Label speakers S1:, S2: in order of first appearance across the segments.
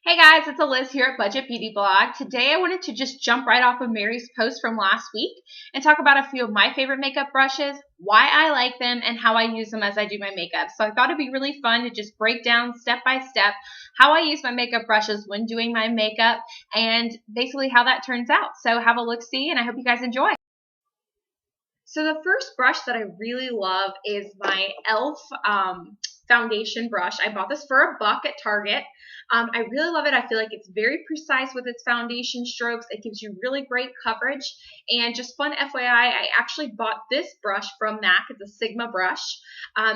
S1: Hey guys, it's Liz here at Budget Beauty Blog. Today I wanted to just jump right off of Mary's post from last week and talk about a few of my favorite makeup brushes, why I like them, and how I use them as I do my makeup. So I thought it'd be really fun to just break down step by step how I use my makeup brushes when doing my makeup and basically how that turns out. So have a look-see and I hope you guys enjoy. So the first brush that I really love is my e.l.f. Foundation brush. I bought this for $1 at Target. I really love it. I feel like it's very precise with its foundation strokes. It gives you really great coverage. And just fun FYI, I actually bought this brush from MAC. It's a Sigma brush.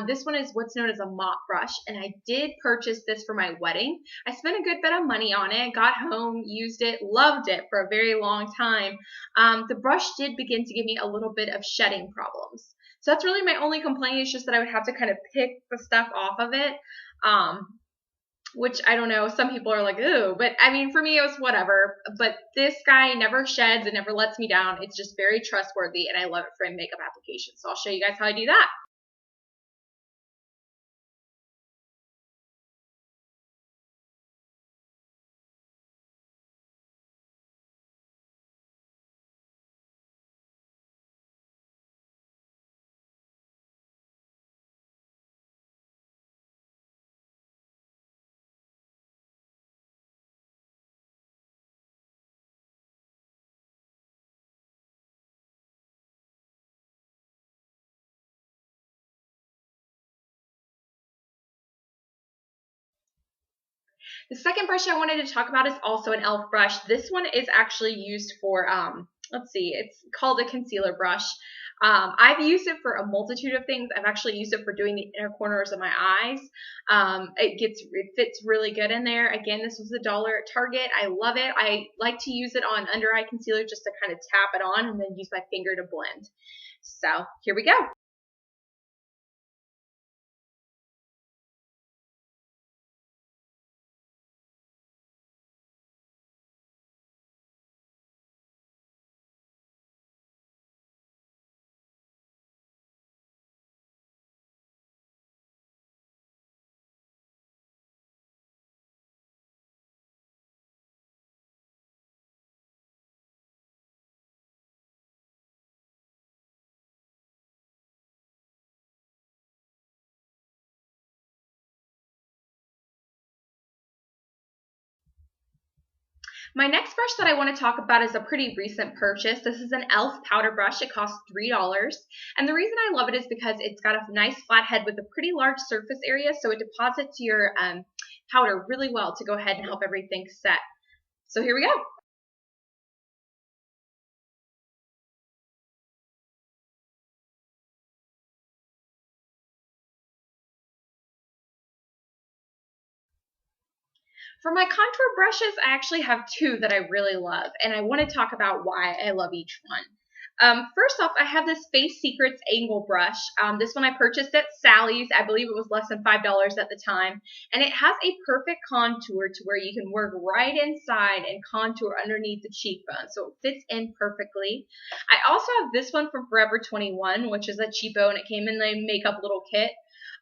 S1: This one is what's known as a mop brush, and I did purchase this for my wedding. I spent a good bit of money on it, got home, used it, loved it for a very long time. The brush did begin to give me a little bit of shedding problems. So that's really my only complaint, is just that I would have to kind of pick the stuff off of it, which I don't know, some people are like, ooh, but I mean, for me, it was whatever. But this guy never sheds, it never lets me down. It's just very trustworthy, and I love it for makeup applications. So I'll show you guys how I do that. The second brush I wanted to talk about is also an e.l.f. brush. This one is actually used for, let's see, it's called a concealer brush. I've used it for a multitude of things. I've actually used it for doing the inner corners of my eyes. It fits really good in there. Again, this was $1 at Target. I love it. I like to use it on under eye concealer just to kind of tap it on and then use my finger to blend. So here we go. My next brush that I want to talk about is a pretty recent purchase. This is an e.l.f. powder brush. It costs $3. And the reason I love it is because it's got a nice flat head with a pretty large surface area, so it deposits your powder really well to go ahead and help everything set. So here we go. For my contour brushes, I actually have two that I really love, and I want to talk about why I love each one. First off, I have this Face Secrets angle brush. This one I purchased at Sally's. I believe it was less than $5 at the time. And it has a perfect contour to where you can work right inside and contour underneath the cheekbone. So it fits in perfectly. I also have this one from Forever 21, which is a cheapo, and it came in the makeup little kit.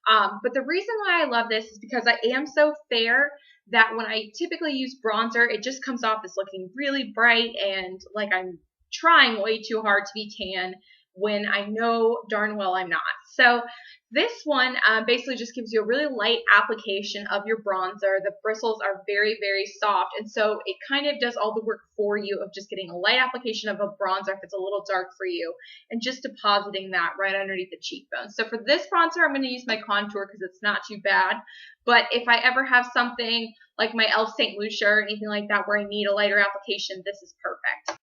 S1: But the reason why I love this is because I am so fair that when I typically use bronzer, it just comes off as looking really bright and like I'm trying way too hard to be tan when I know darn well I'm not. So this one basically just gives you a really light application of your bronzer. The bristles are very, very soft, and so it kind of does all the work for you of just getting a light application of a bronzer if it's a little dark for you, and just depositing that right underneath the cheekbone. So for this bronzer, I'm going to use my contour because it's not too bad. But if I ever have something like my e.l.f. St. Lucia or anything like that where I need a lighter application, this is perfect.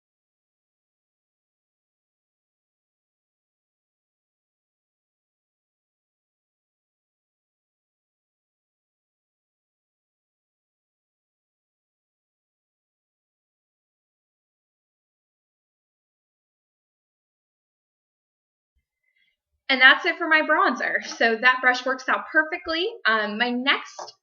S1: And that's it for my bronzer. So that brush works out perfectly. My next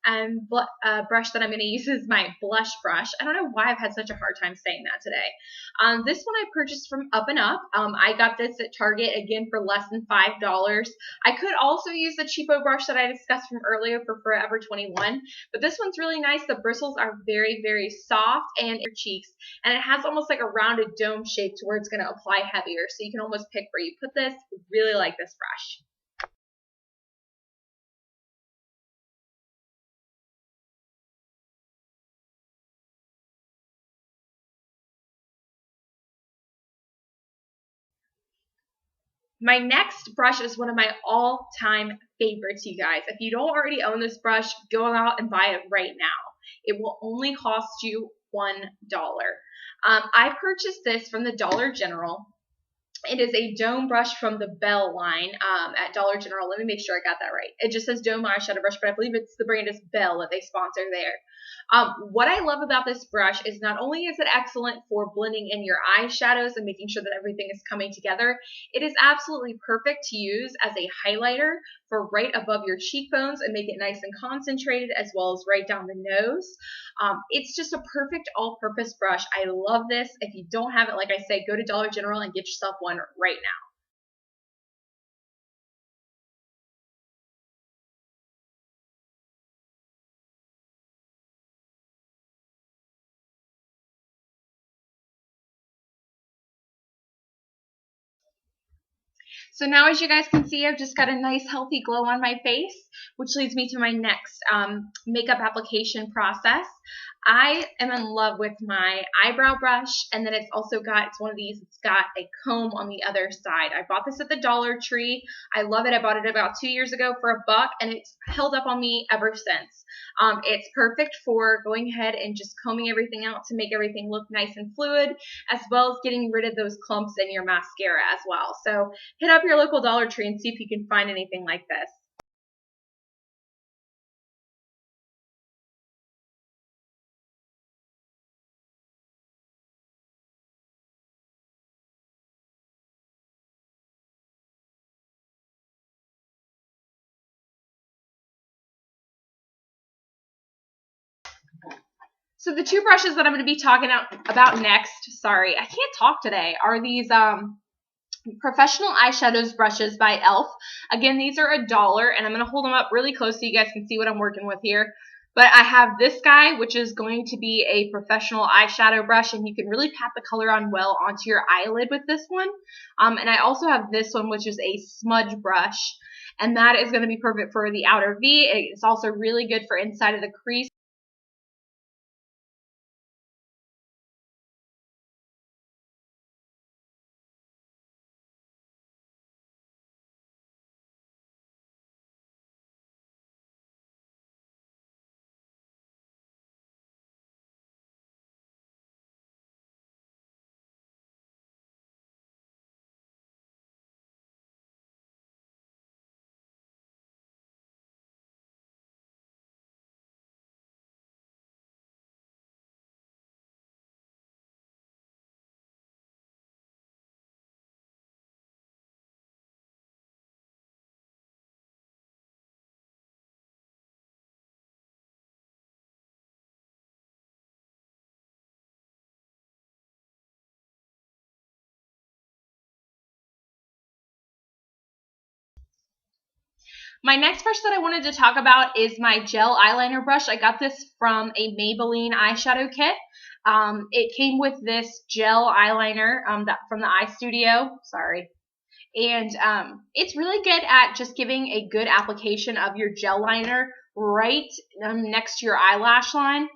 S1: brush that I'm going to use is my blush brush. I don't know why I've had such a hard time saying that today. This one I purchased from Up and Up. I got this at Target, again, for less than $5. I could also use the cheapo brush that I discussed from earlier for Forever 21, but this one's really nice. The bristles are very, very soft and your cheeks, and it has almost like a rounded dome shape to where it's going to apply heavier, so you can almost pick where you put this. Really like this brush. My next brush is one of my all-time favorites, you guys. If you don't already own this brush, go out and buy it right now. It will only cost you $1. I purchased this from the Dollar General. It is a dome brush from the Belle line at Dollar General. Let me make sure I got that right. It just says Dome Eyeshadow Brush, but I believe it's the brand is Belle that they sponsor there. What I love about this brush is not only is it excellent for blending in your eyeshadows and making sure that everything is coming together, it is absolutely perfect to use as a highlighter for right above your cheekbones and make it nice and concentrated, as well as right down the nose. It's just a perfect all-purpose brush. I love this. If you don't have it, like I said, go to Dollar General and get yourself one right now. So now, as you guys can see, I've just got a nice healthy glow on my face, which leads me to my next makeup application process. I am in love with my eyebrow brush, and then it's one of these, it's got a comb on the other side. I bought this at the Dollar Tree. I love it. I bought it about 2 years ago for $1, and it's held up on me ever since. It's perfect for going ahead and just combing everything out to make everything look nice and fluid, as well as getting rid of those clumps in your mascara as well. So hit up your local Dollar Tree and see if you can find anything like this. So the two brushes that I'm going to be talking about next, sorry, I can't talk today, are these Professional Eyeshadows brushes by e.l.f. Again, these are $1, and I'm going to hold them up really close so you guys can see what I'm working with here. But I have this guy, which is going to be a professional eyeshadow brush, and you can really pat the color on well onto your eyelid with this one. And I also have this one, which is a smudge brush, and that is going to be perfect for the outer V. It's also really good for inside of the crease. My next brush that I wanted to talk about is my gel eyeliner brush. I got this from a Maybelline eyeshadow kit. It came with this gel eyeliner from the Eye Studio. Sorry. And it's really good at just giving a good application of your gel liner right next to your eyelash line.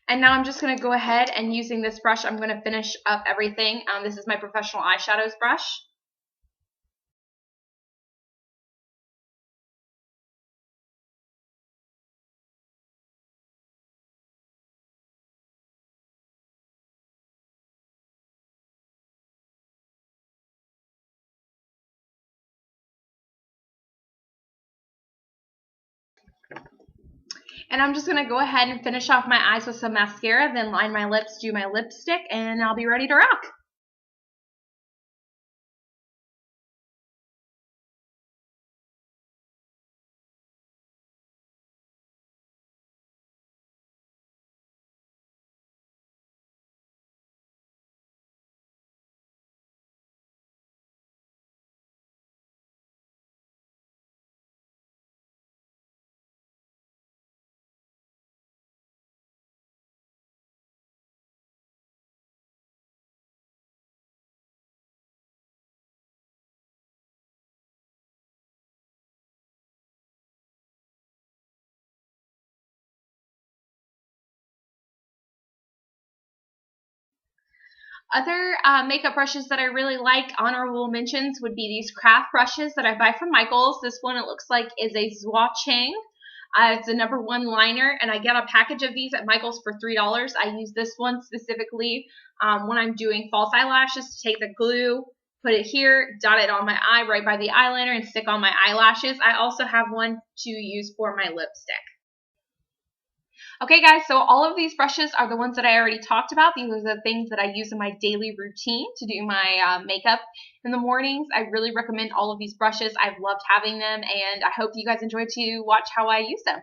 S1: And now I'm just going to go ahead and using this brush, I'm going to finish up everything. This is my professional eyeshadows brush. And I'm just going to go ahead and finish off my eyes with some mascara, then line my lips, do my lipstick, and I'll be ready to rock. Other makeup brushes that I really like, honorable mentions, would be these craft brushes that I buy from Michaels. This one, it looks like, is a Swatching. It's a #1 liner, and I get a package of these at Michaels for $3. I use this one specifically when I'm doing false eyelashes to take the glue, put it here, dot it on my eye right by the eyeliner, and stick on my eyelashes. I also have one to use for my lipstick. Okay guys, so all of these brushes are the ones that I already talked about. These are the things that I use in my daily routine to do my makeup in the mornings. I really recommend all of these brushes. I've loved having them, and I hope you guys enjoy to watch how I use them.